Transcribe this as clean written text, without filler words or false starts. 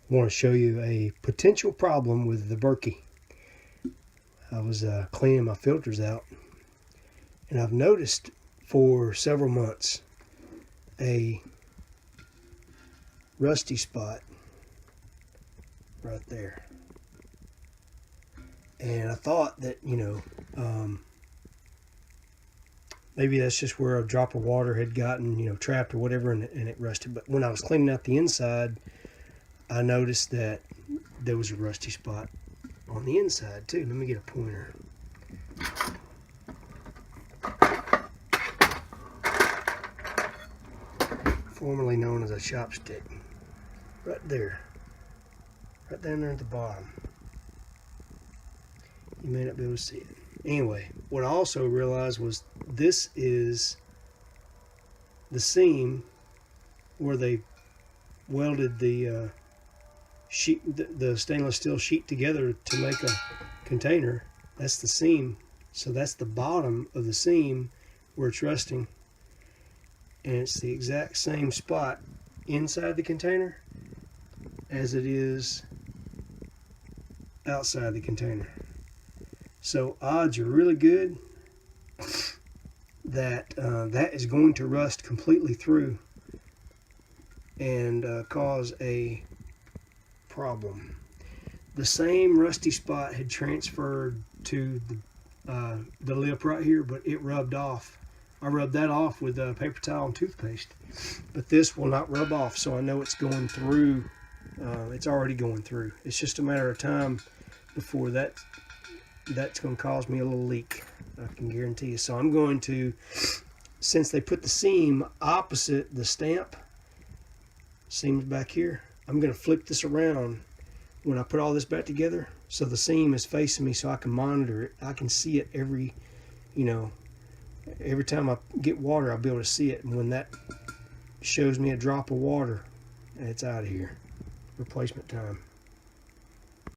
I want to show you a potential problem with the Berkey. I was cleaning my filters out, and I've noticed for several months a rusty spot right there. And I thought that, maybe that's just where a drop of water had gotten, trapped or whatever, and it rusted. But when I was cleaning out the inside, I noticed that there was a rusty spot on the inside too. Let me get a pointer. Formerly known as a chopstick. Right there. Right down there at the bottom. You may not be able to see it. Anyway, what I also realized was this is the seam where they welded the sheet, the stainless steel sheet together to make a container. That's the seam. So that's the bottom of the seam where it's rusting. And it's the exact same spot inside the container as it is outside the container. So odds are really good that that is going to rust completely through and cause a problem. The same rusty spot had transferred to the lip right here, but it rubbed off. I rubbed that off with paper towel and toothpaste, but this will not rub off, so I know it's going through. It's already going through. It's just a matter of time before that's going to cause me a little leak, I can guarantee you. So I'm going to, since they put the seam opposite the stamp, seam's back here, I'm going to flip this around when I put all this back together, so the seam is facing me so I can monitor it. I can see it every time I get water, I'll be able to see it. And when that shows me a drop of water, it's out of here. Replacement time.